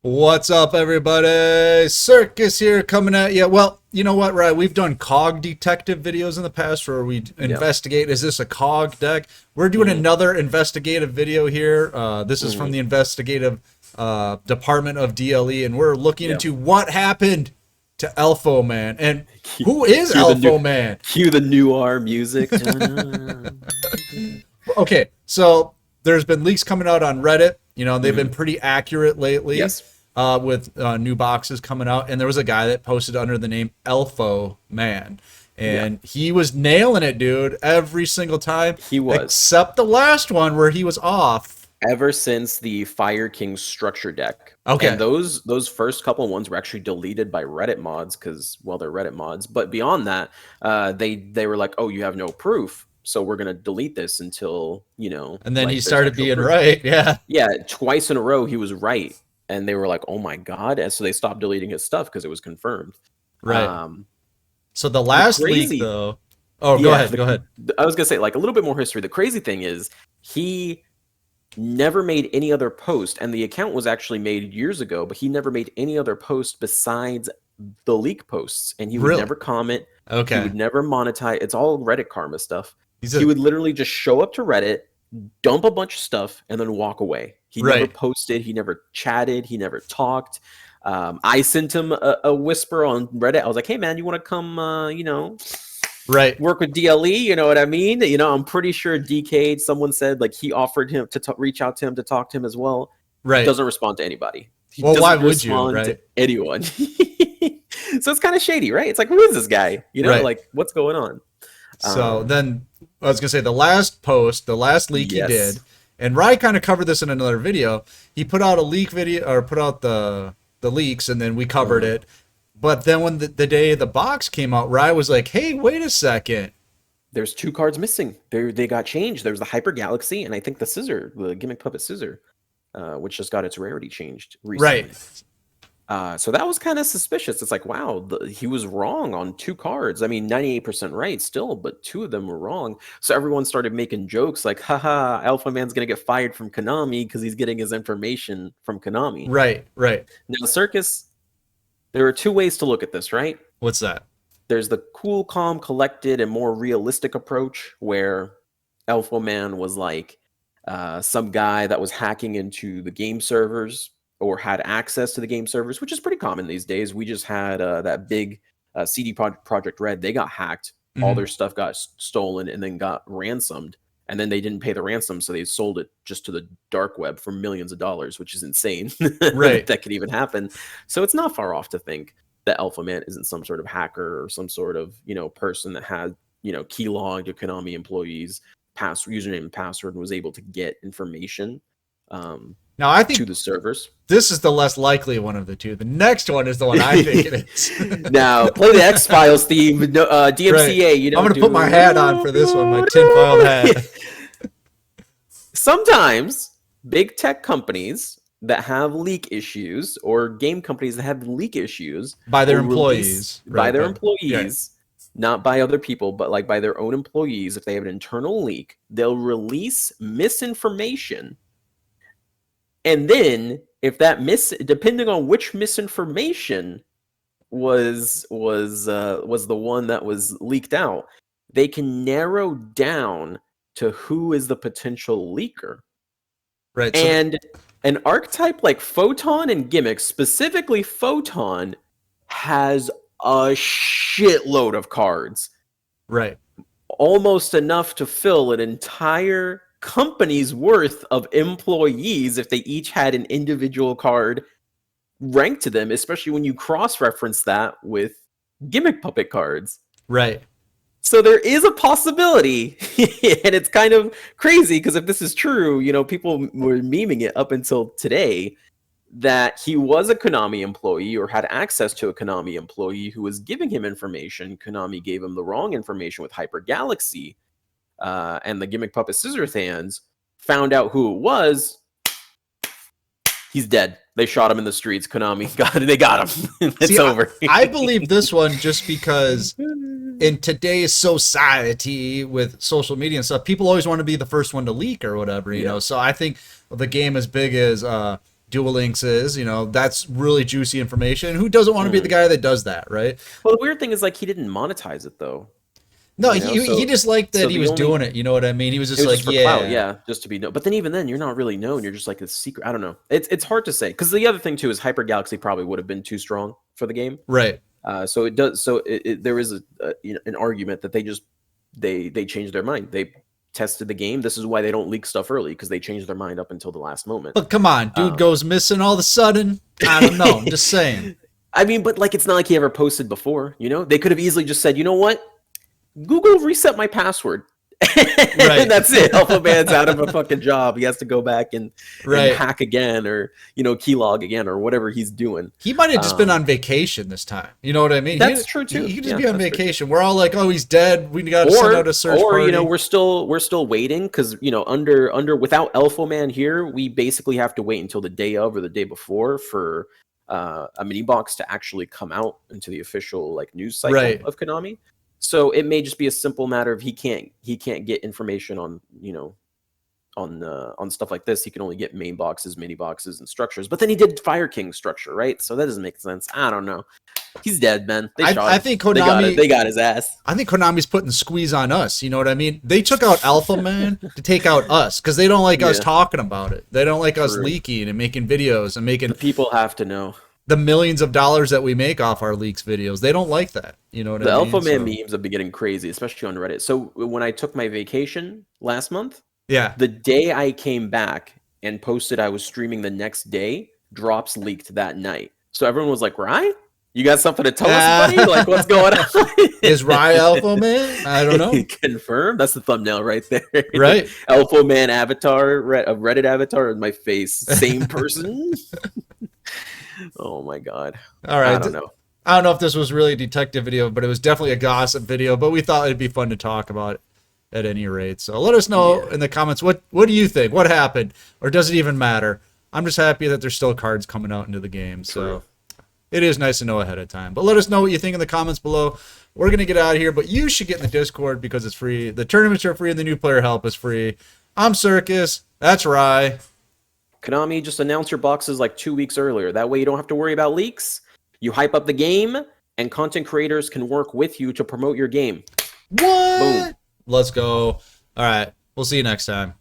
What's up, everybody? Circus here coming at you. Well, you know what, right? We've done cog detective videos in the past where we Yeah. investigate, is this a cog deck? We're doing hmm another investigative video here. This is from hmm the investigative department of DLE, and we're looking Yeah. into what happened to Elfoman. And Cue, who is cue the new Elfoman? cue the noir music. Dun. Okay, so there's been leaks coming out on Reddit. You know, they've been Mhm. pretty accurate lately Yes. with new boxes coming out. And there was a guy that posted under the name Elfo Man. Yeah. And he was nailing it, dude, every single time, He was. except the last one where he was off. Ever since the Fire King structure deck. And Okay, those first couple ones were actually deleted by Reddit mods because, well, they're Reddit mods. But beyond that, they were like, oh, you have no proof. So we're gonna delete this until, and then he like there's started actual being proof. right. Yeah, Yeah, twice in a row he was right. And they were like, oh my God. And so they stopped deleting his stuff because it was confirmed. right. Um, So the the last leak, crazy though. Oh, go Yeah, ahead. Go ahead. I was gonna say like a little bit more history. The crazy thing is he never made any other post, and the account was actually made years ago, but he never made any other post besides the leak posts, and he would Really? never comment. He Okay. would never monetize. It's all Reddit karma stuff. He's He a would literally just show up to Reddit, dump a bunch of stuff, and then walk away. He never right. posted. He never chatted. He never talked. I sent him a whisper on Reddit. I was like, "Hey, man, you want to come? Right. Work with DLE, you know what I mean? I'm pretty sure DK, someone said like he offered him to reach out to him to talk to him as well. Right. Doesn't respond to anybody. He Well, why doesn't would you? respond to Right. anyone. So it's kind of shady, right? It's like, who is this guy? Right. Like what's going on? So Um, then I was gonna say the last post, the last leak he did, yes. and Rye kind of covered this in another video. He put out a leak video or put out the leaks, and then we covered Mhm. it. But then when the day the box came out, Rye was like, "Hey, wait a second." There's two cards missing. They got changed. There's the Hyper Galaxy, and I think the Scissor, the Gimmick Puppet Scissor, which just got its rarity changed Right. recently. So that was kind of suspicious. It's like, wow, he was wrong on two cards. I mean, 98% right still, but two of them were wrong. So everyone started making jokes like, haha, Alpha Man's going to get fired from Konami because he's getting his information from Konami. Right. Right. Now, Circus, there are two ways to look at this, right? What's that? There's the cool, calm, collected, and more realistic approach where Alpha Man was like some guy that was hacking into the game servers or had access to the game servers, which is pretty common these days. We just had that big Project Red. They got hacked. All Mhm. their stuff got stolen and then got ransomed. And then they didn't pay the ransom, so they sold it just to the dark web for millions of dollars, which is insane that Right. that could even happen. So it's not far off to think that Alpha Man isn't some sort of hacker or some sort of person that had keylogged to Konami employees username and password and was able to get information Now I to think the servers. this is the less likely one of the two. The next one is the one I think it is. Now play the X Files theme, no, Right. DMCA. I'm gonna put my hat on for this one, my tinfoiled hat. Sometimes big tech companies that have leak issues or game companies that have leak issues By their will release employees. by Right. their Yeah. employees, not by other people, but like by their own employees. If they have an internal leak, they'll release misinformation. And then if that depending on which misinformation was the one that was leaked out, they can narrow down to who is the potential leaker. Right. So And an archetype like Photon and Gimmick, specifically Photon, has a shitload of cards, right. almost enough to fill an entire company's worth of employees if they each had an individual card ranked to them, especially when you cross-reference that with Gimmick Puppet cards. Right. So there is a possibility, and it's kind of crazy because if this is true, people were memeing it up until today that he was a Konami employee or had access to a Konami employee who was giving him information. Konami gave him the wrong information with Hyper Galaxy, and the Gimmick Puppet Scissor Hands found out who it was. He's dead. They shot him in the streets. Konami they got him. It's See, over. I believe this one just because in today's society with social media and stuff, people always want to be the first one to leak or whatever, you Yeah. know. So I think the game as big as Duel Links is. You know, that's really juicy information. Who doesn't want to be the guy that does that, right? Well, the weird thing is like he didn't monetize it though. No, You know, he just liked that so he the was only doing it. You know what I mean? He was it just was like, just for clout, yeah, just to be known. But then even then, you're not really known. You're just like a secret. I don't know. It's hard to say because the other thing too is Hyper Galaxy probably would have been too strong for the game. right. So it does. So there is an argument that they changed their mind. They tested the game. This is why they don't leak stuff early because they changed their mind up until the last moment. But come on, dude goes missing all of a sudden. I don't know. I'm just saying. I mean, but like it's not like he ever posted before. You know, they could have easily just said, you know what, Google reset my password. Right. And that's it. Elfoman's out of a fucking job. He has to go back and hack again, or keylog again, or whatever he's doing. He might have just been on vacation this time. You know what I mean? That's true too. He could just be on vacation. We're all like, "Oh, he's dead. We got to send out a search party." We're still waiting because under without Elfoman here, we basically have to wait until the day of or the day before for a mini box to actually come out into the official like news cycle of Konami. So it may just be a simple matter of he can't get information on on stuff like this. He can only get main boxes, mini boxes, and structures. But then he did Fire King structure, right? So that doesn't make sense. I don't know. He's dead, man. They shot him. I think Konami. They got his ass. I think Konami's putting the squeeze on us. You know what I mean? They took out Elfoman to take out us because they don't like us talking about it. They don't like us leaking and making videos and making. The people have to know the millions of dollars that we make off our leaks videos. They don't like that. You know what I mean? The Elfoman memes have been getting crazy, especially on Reddit. So when I took my vacation last month, the day I came back and posted I was streaming the next day, drops leaked that night. So everyone was like, Rye, you got something to tell us, buddy? Like, what's going on? Is Rye Elfoman? I don't know. Confirmed. That's the thumbnail right there. Right. Elfoman avatar, a Reddit avatar in my face. Same person. Oh my god. All right. I don't know. I don't know if this was really a detective video, but it was definitely a gossip video. But we thought it'd be fun to talk about at any rate. So let us know in the comments what do you think? What happened? Or does it even matter? I'm just happy that there's still cards coming out into the game. So it is nice to know ahead of time. But let us know what you think in the comments below. We're going to get out of here, but you should get in the Discord because it's free. The tournaments are free and the new player help is free. I'm Circus. That's Rye. Konami, just announce your boxes like 2 weeks earlier. That way you don't have to worry about leaks. You hype up the game, and content creators can work with you to promote your game. What? Boom. Let's go. All right. We'll see you next time.